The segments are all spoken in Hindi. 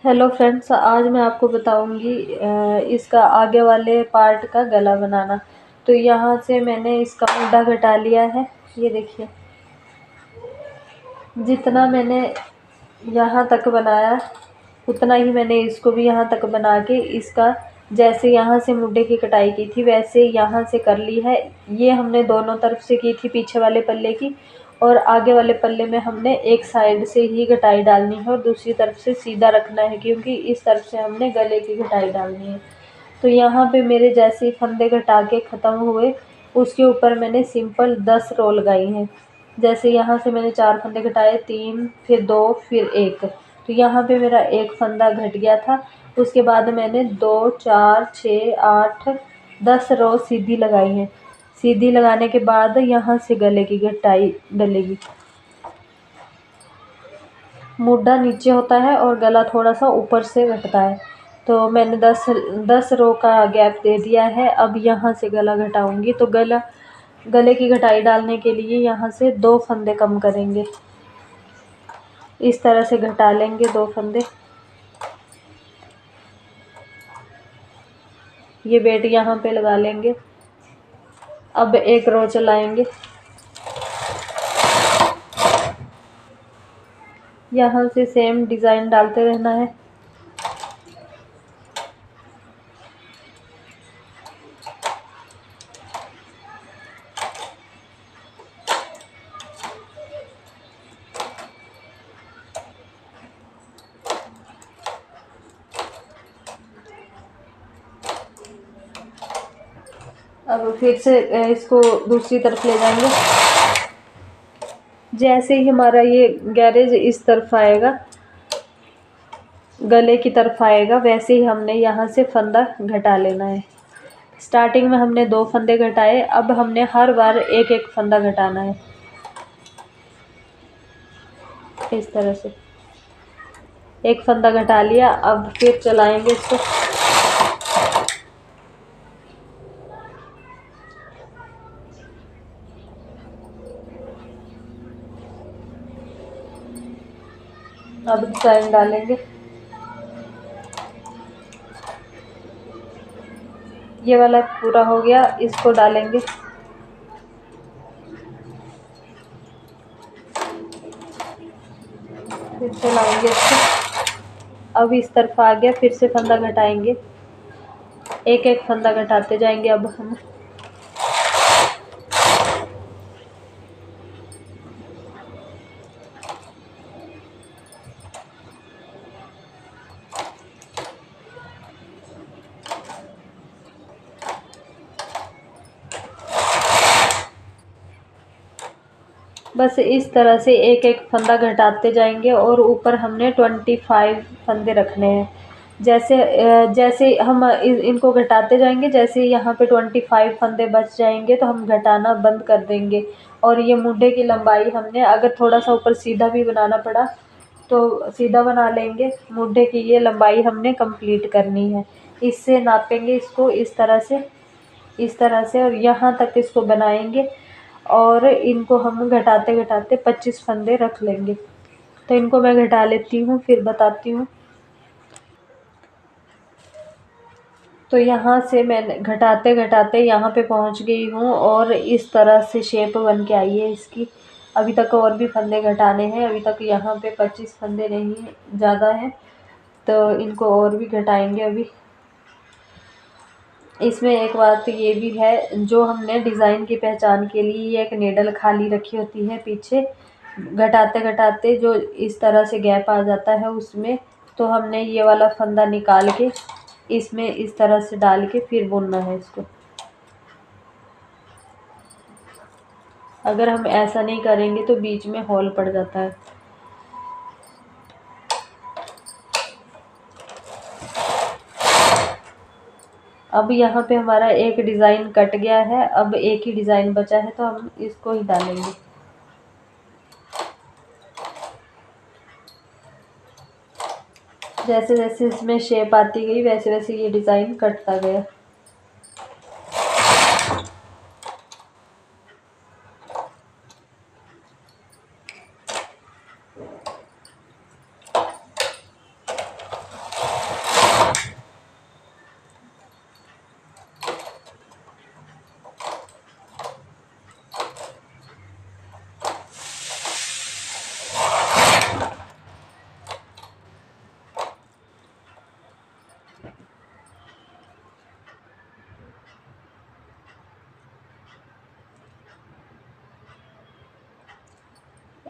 हेलो फ्रेंड्स, आज मैं आपको बताऊंगी इसका आगे वाले पार्ट का गला बनाना। तो यहाँ से मैंने इसका मुड्ढा घटा लिया है। ये देखिए, जितना मैंने यहाँ तक बनाया उतना ही मैंने इसको भी यहाँ तक बना के इसका जैसे यहाँ से मुड्ढे की कटाई की थी वैसे यहाँ से कर ली है। ये हमने दोनों तरफ से की थी, पीछे वाले पल्ले की, और आगे वाले पल्ले में हमने एक साइड से ही कटाई डालनी है और दूसरी तरफ से सीधा रखना है, क्योंकि इस तरफ से हमने गले की कटाई डालनी है। तो यहाँ पे मेरे जैसे ही फंदे कटा के ख़त्म हुए, उसके ऊपर मैंने सिंपल 10 रो लगाई हैं। जैसे यहाँ से मैंने 4 फंदे घटाए, 3 फिर 2 फिर 1, तो यहाँ पे मेरा एक फंदा घट गया था। उसके बाद मैंने 2 4 6 8 10 रो सीधी लगाई हैं। सीधी लगाने के बाद यहाँ से गले की कटाई डलेगी। मुड्ढा नीचे होता है और गला थोड़ा सा ऊपर से घटता है। तो मैंने 10 रो का गैप दे दिया है। अब यहाँ से गला घटाऊंगी, तो गले की घटाई डालने के लिए यहाँ से 2 फंदे कम करेंगे। इस तरह से घटा लेंगे 2 फंदे। ये बेट यहाँ पे लगा लेंगे। अब एक रो चलाएंगे, यहाँ से सेम डिज़ाइन डालते रहना है। अब फिर से इसको दूसरी तरफ ले जाएंगे। जैसे ही हमारा ये गैरेज इस तरफ आएगा, गले की तरफ आएगा, वैसे ही हमने यहाँ से फंदा घटा लेना है। स्टार्टिंग में हमने 2 फंदे घटाए, अब हमने हर बार एक एक फंदा घटाना है। इस तरह से एक फंदा घटा लिया। अब फिर चलाएंगे इसको। अब डिजाइन डालेंगे। ये वाला पूरा हो गया, इसको डालेंगे। फिर चलाएंगे इसको। अब इस तरफ आ गया, फिर से फंदा घटाएंगे। एक एक फंदा घटाते जाएंगे अब हम। बस इस तरह से एक एक फंदा घटाते जाएंगे और ऊपर हमने 25 फंदे रखने हैं। जैसे हम इनको घटाते जाएंगे, जैसे यहाँ पे 25 फंदे बच जाएंगे तो हम घटाना बंद कर देंगे। और ये मुड्ढे की लंबाई हमने अगर थोड़ा सा ऊपर सीधा भी बनाना पड़ा तो सीधा बना लेंगे। मुड्ढे की ये लंबाई हमने कंप्लीट करनी है। इससे नापेंगे इसको इस तरह से और यहाँ तक इसको बनाएंगे। और इनको हम घटाते घटाते 25 फंदे रख लेंगे। तो इनको मैं घटा लेती हूँ, फिर बताती हूँ। तो यहाँ से मैं घटाते घटाते यहाँ पे पहुँच गई हूँ और इस तरह से शेप बन के आई है इसकी। अभी तक और भी फंदे घटाने हैं। अभी तक यहाँ पे 25 फंदे नहीं, ज़्यादा हैं, तो इनको और भी घटाएंगे अभी। इसमें एक बात ये भी है, जो हमने डिज़ाइन की पहचान के लिए एक नीडल खाली रखी होती है पीछे, घटाते घटाते जो इस तरह से गैप आ जाता है उसमें, तो हमने ये वाला फंदा निकाल के इसमें इस तरह से डाल के फिर बुनना है इसको। अगर हम ऐसा नहीं करेंगे तो बीच में होल पड़ जाता है। अब यहाँ पे हमारा एक डिज़ाइन कट गया है। अब एक ही डिज़ाइन बचा है, तो हम इसको ही डालेंगे। जैसे जैसे इसमें शेप आती गई वैसे वैसे ये डिज़ाइन कटता गया।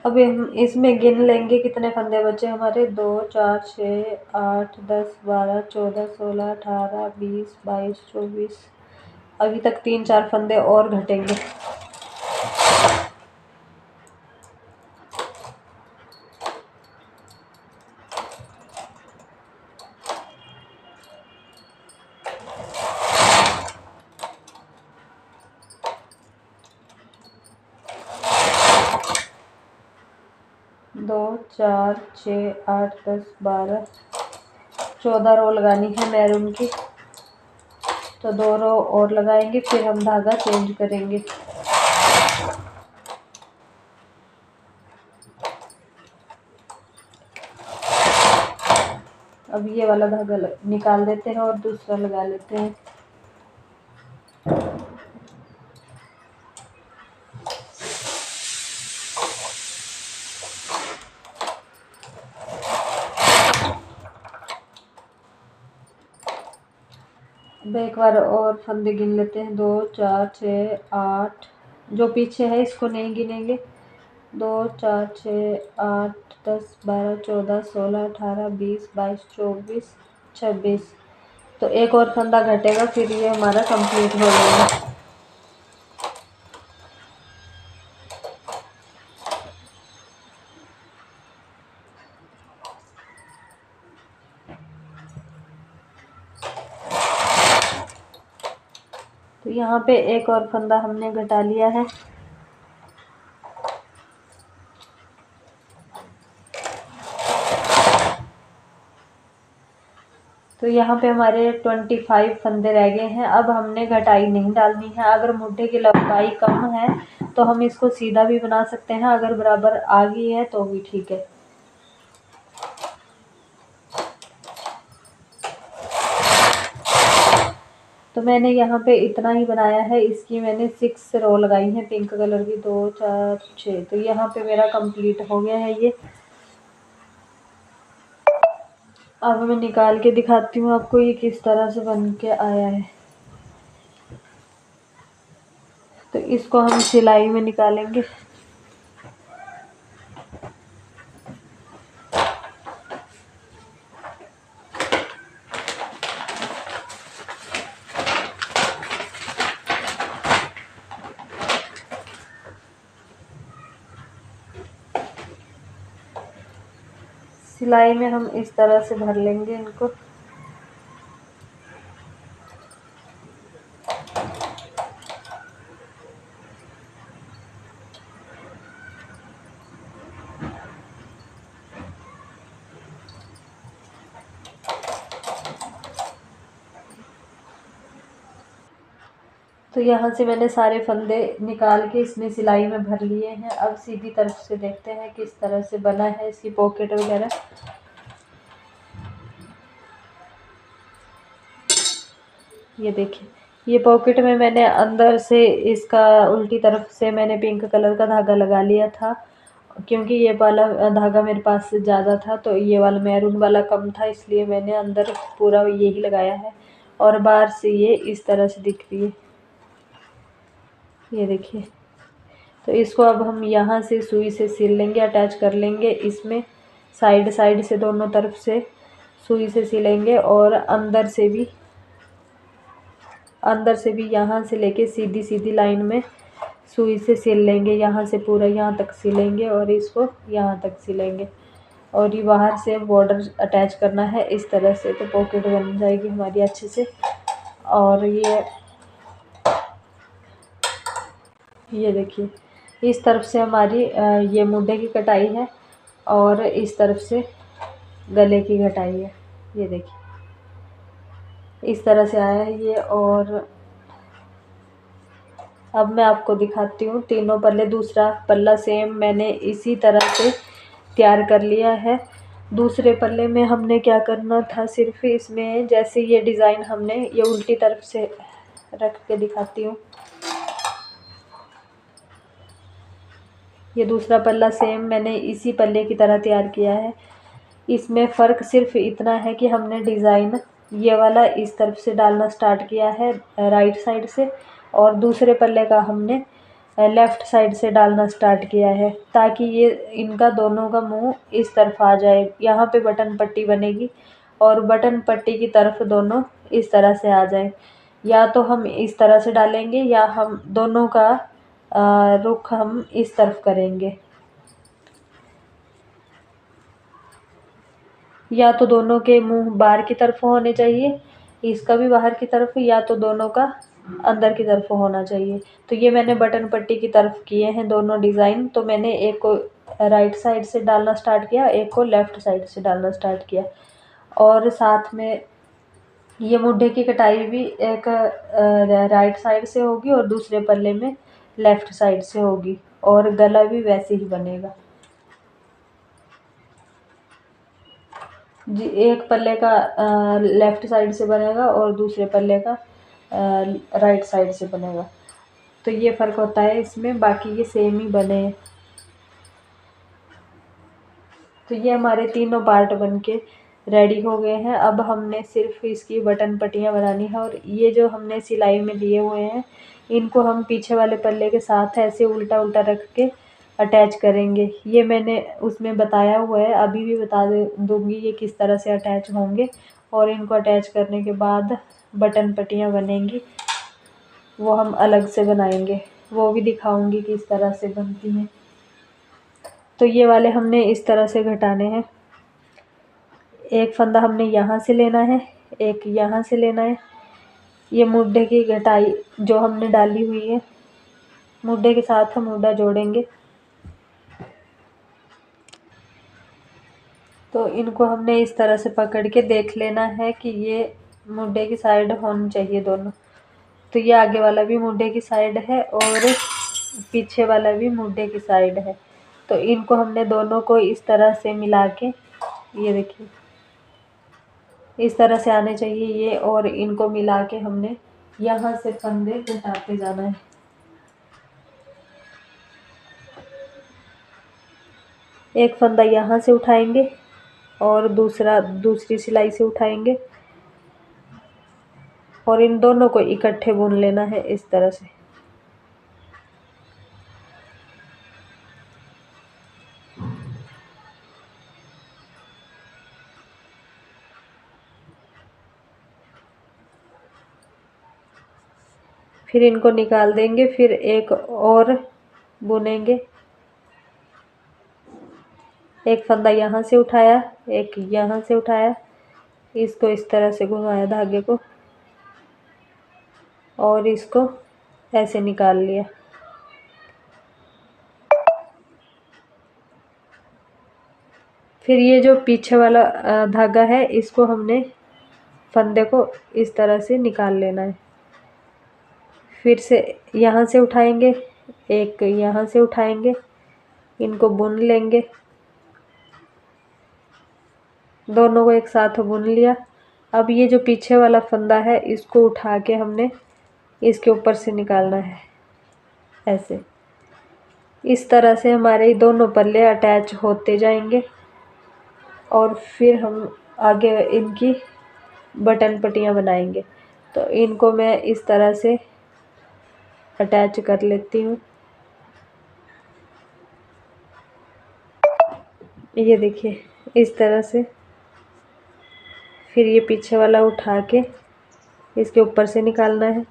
अब हम इसमें गिन लेंगे कितने फंदे बचे हमारे। 2 4 6 8 10 12 14 16 18 20 22 24। अभी तक 3-4 फंदे और घटेंगे। दो 4 6 8 10 12 14 रो लगानी है मैरून की, तो 2 रो और लगाएंगे, फिर हम धागा चेंज करेंगे। अब ये वाला धागा निकाल देते हैं और दूसरा लगा लेते हैं। अब एक बार और फंदे गिन लेते हैं। 2 4 6 8, जो पीछे है इसको नहीं गिनेंगे। 2 4 6 8 10 12 14 16 18 20 22 24 26। तो एक और फंदा घटेगा, फिर ये हमारा कंप्लीट हो जाएगा। तो यहाँ पे एक और फंदा हमने घटा लिया है। तो यहाँ पे हमारे 25 फंदे रह गए हैं। अब हमने घटाई नहीं डालनी है। अगर मुड्ढे की लंबाई कम है तो हम इसको सीधा भी बना सकते हैं, अगर बराबर आ गई है तो भी ठीक है। तो मैंने यहाँ पे इतना ही बनाया है। इसकी मैंने 6 रो लगाई है पिंक कलर की, 2 4 6। तो यहाँ पे मेरा कंप्लीट हो गया है ये। अब मैं निकाल के दिखाती हूँ आपको ये किस तरह से बन के आया है। तो इसको हम सिलाई में निकालेंगे। सिलाई में हम इस तरह से भर लेंगे इनको। तो यहाँ से मैंने सारे फंदे निकाल के इसमें सिलाई में भर लिए हैं। अब सीधी तरफ से देखते हैं किस तरह से बना है इसकी पॉकेट वगैरह। ये देखिए, ये पॉकेट में मैंने अंदर से इसका उल्टी तरफ से मैंने पिंक कलर का धागा लगा लिया था, क्योंकि ये वाला धागा मेरे पास ज़्यादा था तो ये वाला मैरून वाला कम था, इसलिए मैंने अंदर पूरा यही लगाया है। और बाहर से ये इस तरह से दिख रही है, ये देखिए। तो इसको अब हम यहाँ से सुई से सिल लेंगे, अटैच कर लेंगे इसमें। साइड साइड से दोनों तरफ से सुई से सिलेंगे और अंदर से भी यहाँ से लेके सीधी सीधी लाइन में सुई से सिल लेंगे। यहाँ से पूरा यहाँ तक सिलेंगे और इसको यहाँ तक सिलेंगे। और ये बाहर से बॉर्डर अटैच करना है इस तरह से, तो पॉकेट बन जाएगी हमारी अच्छे से। और ये देखिए, इस तरफ से हमारी ये मुंडे की कटाई है और इस तरफ से गले की कटाई है। ये देखिए, इस तरह से आया है ये। और अब मैं आपको दिखाती हूँ तीनों पल्ले। दूसरा पल्ला सेम मैंने इसी तरह से तैयार कर लिया है। दूसरे पल्ले में हमने क्या करना था, सिर्फ इसमें जैसे ये डिज़ाइन हमने ये उल्टी तरफ से रख के दिखाती हूँ। ये दूसरा पल्ला सेम मैंने इसी पल्ले की तरह तैयार किया है। इसमें फ़र्क सिर्फ इतना है कि हमने डिज़ाइन ये वाला इस तरफ से डालना स्टार्ट किया है राइट साइड से, और दूसरे पल्ले का हमने लेफ़्ट साइड से डालना स्टार्ट किया है, ताकि ये इनका दोनों का मुंह इस तरफ आ जाए। यहाँ पे बटन पट्टी बनेगी और बटन पट्टी की तरफ दोनों इस तरह से आ जाए। या तो हम इस तरह से डालेंगे या हम दोनों का रुख हम इस तरफ करेंगे, या तो दोनों के मुंह बाहर की तरफ होने चाहिए, इसका भी बाहर की तरफ, या तो दोनों का अंदर की तरफ होना चाहिए। तो ये मैंने बटन पट्टी की तरफ किए हैं दोनों डिज़ाइन। तो मैंने एक को राइट साइड से डालना स्टार्ट किया, एक को लेफ़्ट साइड से डालना स्टार्ट किया। और साथ में ये मुड्ढे की कटाई भी एक राइट साइड से होगी और दूसरे पल्ले में लेफ़्ट साइड से होगी, और गला भी वैसे ही बनेगा जी। एक पल्ले का लेफ़्ट साइड से बनेगा और दूसरे पल्ले का राइट साइड से बनेगा। तो ये फ़र्क होता है इसमें, बाकी ये सेम ही बने हैं। तो ये हमारे तीनों पार्ट बनके रेडी हो गए हैं। अब हमने सिर्फ इसकी बटन पट्टियाँ बनानी है, और ये जो हमने सिलाई में लिए हुए हैं इनको हम पीछे वाले पल्ले के साथ ऐसे उल्टा उल्टा रख के अटैच करेंगे। ये मैंने उसमें बताया हुआ है, अभी भी बता दूँगी ये किस तरह से अटैच होंगे। और इनको अटैच करने के बाद बटन पट्टियाँ बनेंगी, वो हम अलग से बनाएंगे, वो भी दिखाऊंगी किस तरह से बनती हैं। तो ये वाले हमने इस तरह से घटाने हैं। एक फंदा हमने यहाँ से लेना है, एक यहाँ से लेना है। ये मुड्ढे की घटाई जो हमने डाली हुई है, मुड्ढे के साथ हम मुड्ढा जोड़ेंगे। तो इनको हमने इस तरह से पकड़ के देख लेना है कि ये मुड्ढे की साइड होनी चाहिए दोनों। तो ये आगे वाला भी मुड्ढे की साइड है और पीछे वाला भी मुड्ढे की साइड है। तो इनको हमने दोनों को इस तरह से मिला के, ये देखिए इस तरह से आने चाहिए ये, और इनको मिला के हमने यहाँ से फंदे घटाते जाना है। एक फंदा यहाँ से उठाएंगे और दूसरी सिलाई से उठाएंगे, और इन दोनों को इकट्ठे बुन लेना है इस तरह से। फिर इनको निकाल देंगे, फिर एक और बुनेंगे। एक फंदा यहाँ से उठाया, एक यहाँ से उठाया, इसको इस तरह से घुमाया धागे को, और इसको ऐसे निकाल लिया। फिर ये जो पीछे वाला धागा है इसको हमने फंदे को इस तरह से निकाल लेना है। फिर से यहाँ से उठाएंगे, एक यहाँ से उठाएंगे, इनको बुन लेंगे, दोनों को एक साथ बुन लिया। अब ये जो पीछे वाला फंदा है इसको उठा के हमने इसके ऊपर से निकालना है ऐसे। इस तरह से हमारे दोनों पल्ले अटैच होते जाएंगे, और फिर हम आगे इनकी बटन पट्टियाँ बनाएंगे। तो इनको मैं इस तरह से अटैच कर लेती हूँ। ये देखिए इस तरह से। फिर ये पीछे वाला उठा के इसके ऊपर से निकालना है,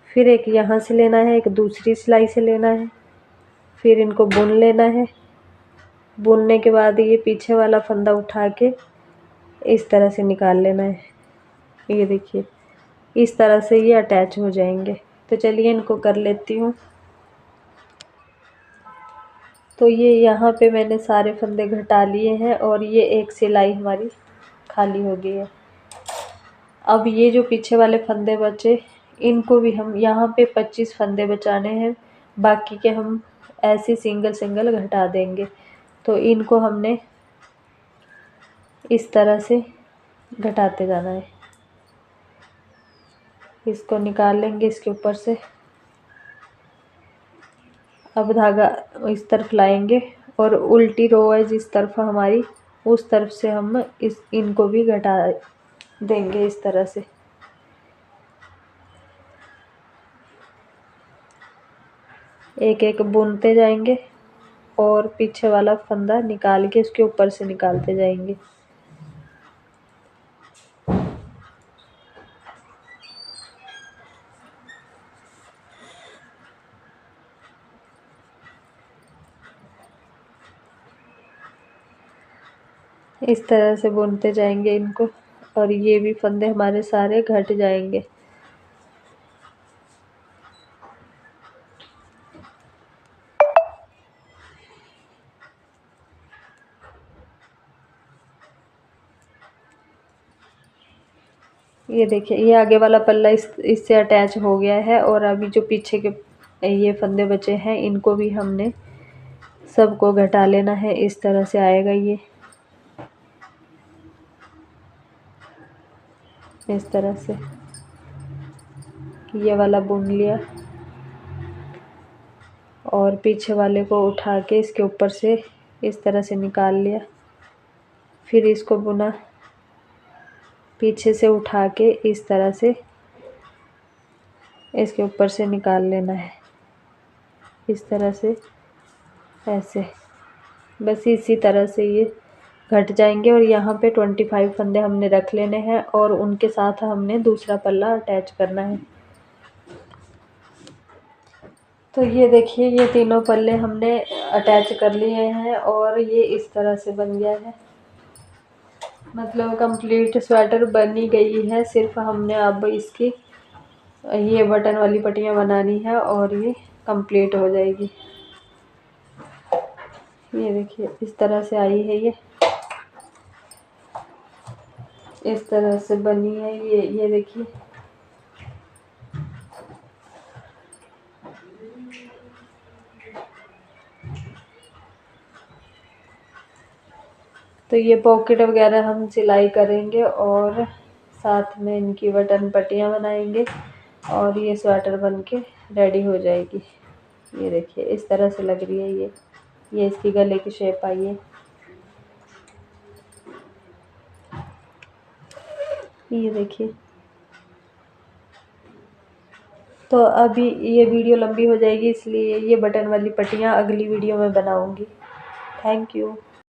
फिर एक यहाँ से लेना है, एक दूसरी सिलाई से लेना है, फिर इनको बुन लेना है। बुनने के बाद ये पीछे वाला फंदा उठा के इस तरह से निकाल लेना है। ये देखिए इस तरह से ये अटैच हो जाएंगे। तो चलिए इनको कर लेती हूँ। तो ये यहाँ पे मैंने सारे फंदे घटा लिए हैं, और ये एक सिलाई हमारी खाली हो गई है। अब ये जो पीछे वाले फंदे बचे इनको भी हम यहाँ पे 25 फंदे बचाने हैं, बाकी के हम ऐसे सिंगल सिंगल घटा देंगे। तो इनको हमने इस तरह से घटाते जाना है। इसको निकाल लेंगे इसके ऊपर से। अब धागा इस तरफ लाएंगे, और उल्टी रो है जिस तरफ हमारी उस तरफ से हम इनको भी घटा देंगे इस तरह से। एक एक बुनते जाएंगे और पीछे वाला फंदा निकाल के उसके ऊपर से निकालते जाएंगे। इस तरह से बुनते जाएंगे इनको और ये भी फंदे हमारे सारे घट जाएंगे। ये देखिए, ये आगे वाला पल्ला इससे अटैच हो गया है और अभी जो पीछे के ये फंदे बचे हैं इनको भी हमने सबको घटा लेना है। इस तरह से आएगा ये, इस तरह से ये वाला बुन लिया और पीछे वाले को उठा के इसके ऊपर से इस तरह से निकाल लिया। फिर इसको बुना, पीछे से उठा के इस तरह से इसके ऊपर से निकाल लेना है, इस तरह से, ऐसे। बस इसी तरह से ये घट जाएंगे और यहाँ पे 25 फंदे हमने रख लेने हैं और उनके साथ हमने दूसरा पल्ला अटैच करना है। तो ये देखिए, ये तीनों पल्ले हमने अटैच कर लिए हैं और ये इस तरह से बन गया है। मतलब कंप्लीट स्वेटर बनी गई है, सिर्फ हमने अब इसकी ये बटन वाली पट्टियाँ बनानी है और ये कंप्लीट हो जाएगी। ये देखिए, इस तरह से आई है, ये इस तरह से बनी है ये देखिए। तो ये पॉकेट वगैरह हम सिलाई करेंगे और साथ में इनकी बटन पट्टियाँ बनाएंगे और ये स्वेटर बन के रेडी हो जाएगी। ये देखिए, इस तरह से लग रही है ये इसकी गले की शेप आई है। ये देखिए। तो अभी ये वीडियो लंबी हो जाएगी, इसलिए ये बटन वाली पट्टियाँ अगली वीडियो में बनाऊंगी। Thank you.